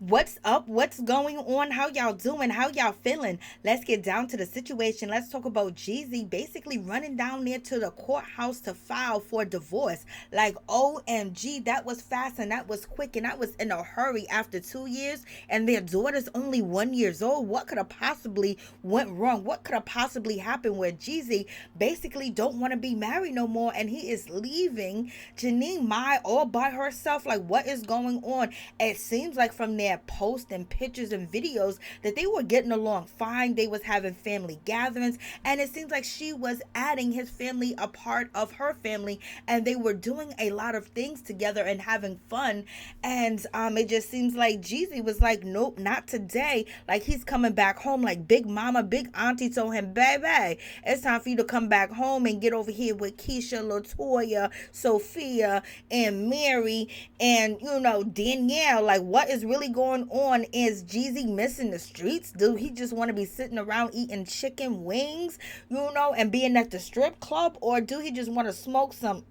What's up? What's going on? How y'all doing? How y'all feeling? Let's get down to the situation. Let's talk about Jeezy basically running down there to the courthouse to file for divorce. Like, OMG, that was fast and that was quick and that was in a hurry after 2 years and their daughter's only 1 years old. What could have possibly went wrong? What could have possibly happened where Jeezy basically don't want to be married no more and he is leaving Janine Mai all by herself? Like, what is going on? It seems like from their posts and pictures and videos that they were getting along fine. They was having family gatherings, and it seems like she was adding his family a part of her family, and they were doing a lot of things together and having fun. And it just seems like Jeezy was like, nope, not today. Like, he's coming back home. Like, big mama, big auntie told him, baby, it's time for you to come back home and get over here with Keisha, Latoya, Sophia, and Mary, and Danielle. Like, what is really going on? Is Jeezy missing the streets? Do he just want to be sitting around eating chicken wings, and being at the strip club? Or do he just want to smoke some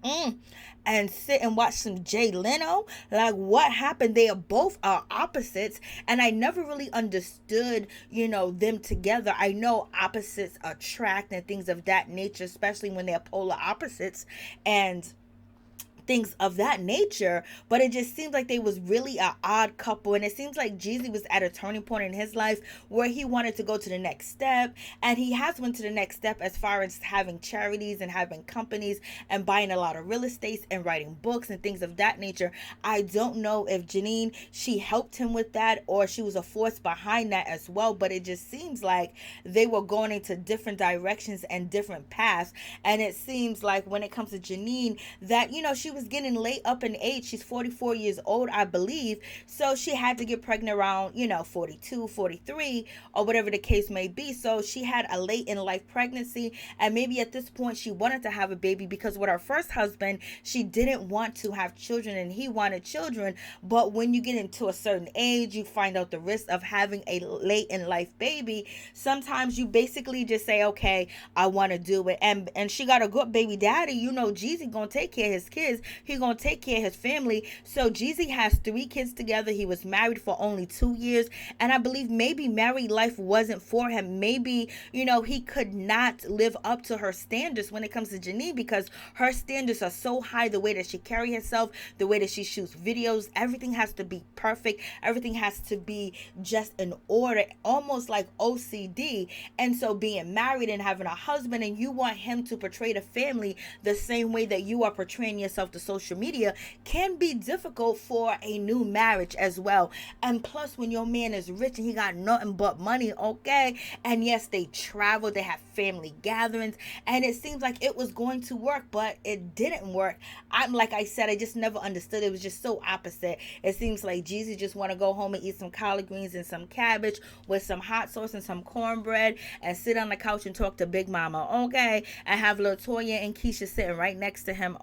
and sit and watch some Jay Leno? Like, what happened? They are both opposites, and I never really understood, them together. I know opposites attract and things of that nature, especially when they're polar opposites and things of that nature, but it just seems like they was really an odd couple, and it seems like Jeezy was at a turning point in his life where he wanted to go to the next step, and he has went to the next step as far as having charities and having companies and buying a lot of real estate and writing books and things of that nature. I don't know if Janine, she helped him with that, or she was a force behind that as well, but it just seems like they were going into different directions and different paths. And it seems like when it comes to Janine, that she was getting late up in age. She's 44 years old, I believe. So she had to get pregnant around, 42, 43, or whatever the case may be. So she had a late in life pregnancy. And maybe at this point she wanted to have a baby, because with her first husband, she didn't want to have children and he wanted children. But when you get into a certain age, you find out the risk of having a late in life baby. Sometimes you basically just say, okay, I want to do it. And she got a good baby daddy. Jeezy gonna take care of his kids. He gonna take care of his family. So Jeezy has 3 kids together. He was married for only 2 years, and I believe maybe married life wasn't for him. Maybe he could not live up to her standards when it comes to Janine, because her standards are so high. The way that she carry herself, the way that she shoots videos, everything has to be perfect. Everything has to be just in order, almost like OCD. And so being married and having a husband, and you want him to portray the family the same way that you are portraying yourself to social media, can be difficult for a new marriage as well. And plus, when your man is rich and he got nothing but money, okay, and yes, they travel, they have family gatherings, and it seems like it was going to work, but it didn't work. Like I said, I just never understood. It was just so opposite. It seems like Jeezy just want to go home and eat some collard greens and some cabbage with some hot sauce and some cornbread and sit on the couch and talk to Big Mama, okay, and have Latoya and Keisha sitting right next to him.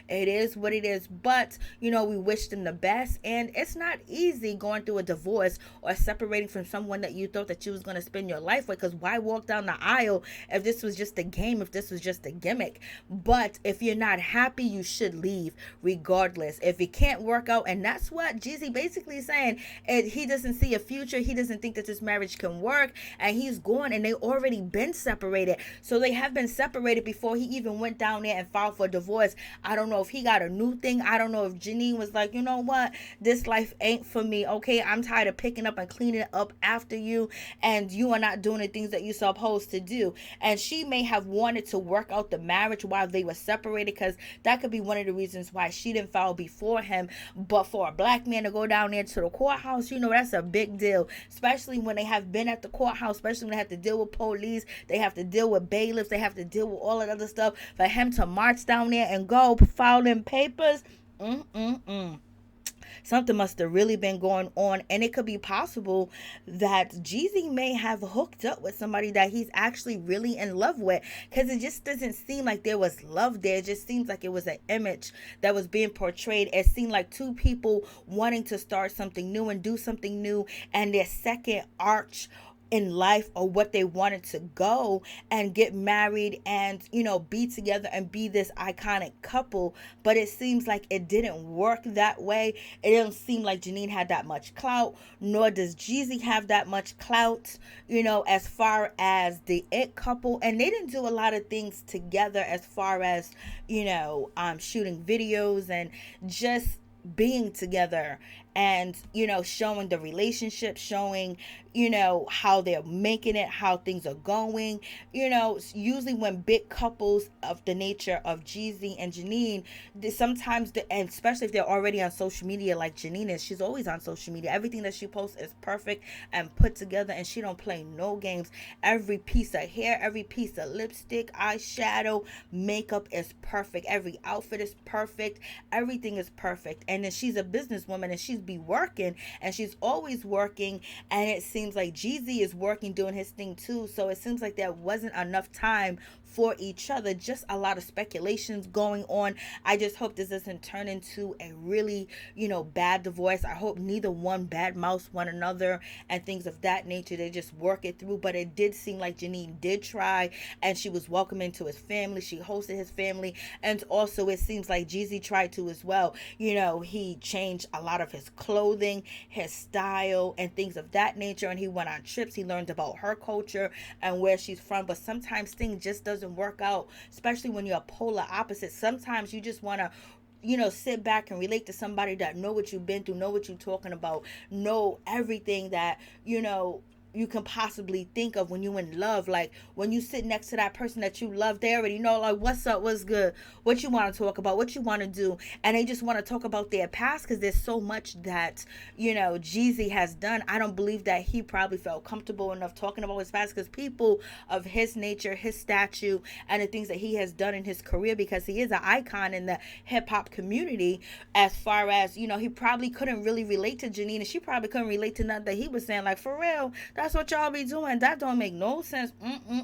It is what it is, but we wish them the best. And it's not easy going through a divorce or separating from someone that you thought that you was going to spend your life with, because why walk down the aisle if this was just a game, if this was just a gimmick? But if you're not happy, you should leave regardless. If it can't work out, and that's what Jeezy basically is saying, he doesn't see a future, he doesn't think that this marriage can work, and he's gone. And they already been separated, so they have been separated before he even went down there and filed for divorce. I don't know if he got a new thing. I don't know if Janine was like, you know what, this life ain't for me, okay, I'm tired of picking up and cleaning up after you, and you are not doing the things that you're supposed to do. And she may have wanted to work out the marriage while they were separated, because that could be one of the reasons why she didn't file before him. But for a black man to go down there to the courthouse, that's a big deal, especially when they have been at the courthouse, especially when they have to deal with police, they have to deal with bailiffs, they have to deal with all that other stuff. For him to march down there and go file them papers, something must have really been going on. And it could be possible that Jeezy may have hooked up with somebody that he's actually really in love with, because it just doesn't seem like there was love there. It just seems like it was an image that was being portrayed. It seemed like two people wanting to start something new and do something new, and their second arch in life or what they wanted to go and get married and, be together and be this iconic couple. But it seems like it didn't work that way. It didn't seem like Janine had that much clout, nor does Jeezy have that much clout, as far as the it couple. And they didn't do a lot of things together as far as, shooting videos and just being together and showing the relationship, showing how they're making it, how things are going. Usually when big couples of the nature of Jeezy and Janine, sometimes and especially if they're already on social media like Janine is, she's always on social media. Everything that she posts is perfect and put together, and she don't play no games. Every piece of hair, every piece of lipstick, eyeshadow, makeup is perfect. Every outfit is perfect. Everything is perfect. And then she's a businesswoman and she's be working, and she's always working, and it seems like Jeezy is working, doing his thing too. So it seems like there wasn't enough time for each other. Just a lot of speculations going on. I just hope this doesn't turn into a really, bad divorce. I hope neither one badmouths one another and things of that nature. They just work it through. But it did seem like Janine did try, and she was welcoming to his family. She hosted his family, and also it seems like Jeezy tried to as well. He changed a lot of his clothing, his style, and things of that nature. And he went on trips. He learned about her culture and where she's from. But sometimes things just doesn't work out, especially when you're polar opposites. Sometimes you just want to sit back and relate to somebody that know what you've been through, know what you're talking about, know everything that you can possibly think of when you're in love. Like when you sit next to that person that you love, they already know, like, what's up, what's good, what you want to talk about, what you want to do. And they just want to talk about their past, because there's so much that Jeezy has done. I don't believe that he probably felt comfortable enough talking about his past, because people of his nature, his stature, and the things that he has done in his career, because he is an icon in the hip-hop community, as far as he probably couldn't really relate to Janine, and she probably couldn't relate to nothing that he was saying. Like, for real, that's what y'all be doing. That don't make no sense.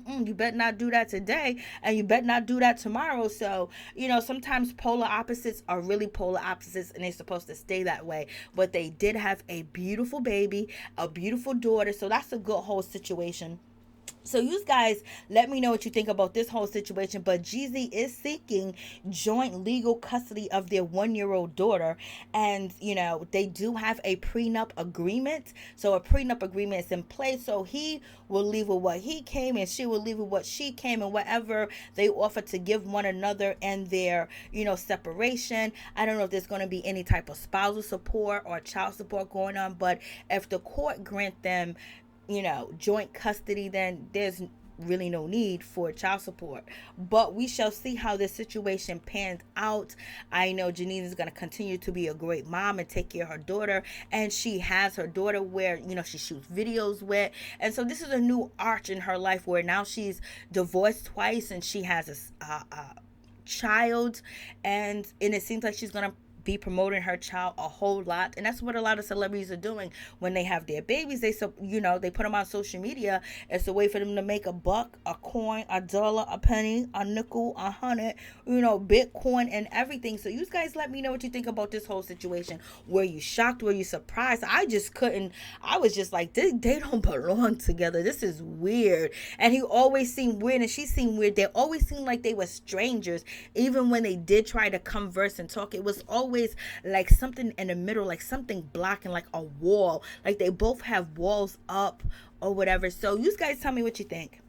You better not do that today, and you better not do that tomorrow. So, sometimes polar opposites are really polar opposites, and they're supposed to stay that way. But they did have a beautiful baby, a beautiful daughter. So that's a good whole situation. So you guys, let me know what you think about this whole situation. But Jeezy is seeking joint legal custody of their 1-year-old daughter. And, they do have a prenup agreement. So a prenup agreement is in place. So he will leave with what he came, and she will leave with what she came, and whatever they offer to give one another in their, separation. I don't know if there's going to be any type of spousal support or child support going on. But if the court grant them joint custody, then there's really no need for child support. But we shall see how this situation pans out. I know Janine is going to continue to be a great mom and take care of her daughter, and she has her daughter where she shoots videos with. And so this is a new arch in her life, where now she's divorced twice and she has a child, and it seems like she's going to be promoting her child a whole lot. And that's what a lot of celebrities are doing when they have their babies. They they put them on social media. It's a way for them to make a buck, a coin, a dollar, a penny, a nickel, 100, Bitcoin, and everything. So you guys, let me know what you think about this whole situation. Were you shocked? Were you surprised? I just couldn't. I was just like, they don't belong together. This is weird. And he always seemed weird, and she seemed weird. They always seemed like they were strangers. Even when they did try to converse and talk, it was always like something in the middle, like something blocking, like a wall. Like they both have walls up or whatever. So you guys tell me what you think.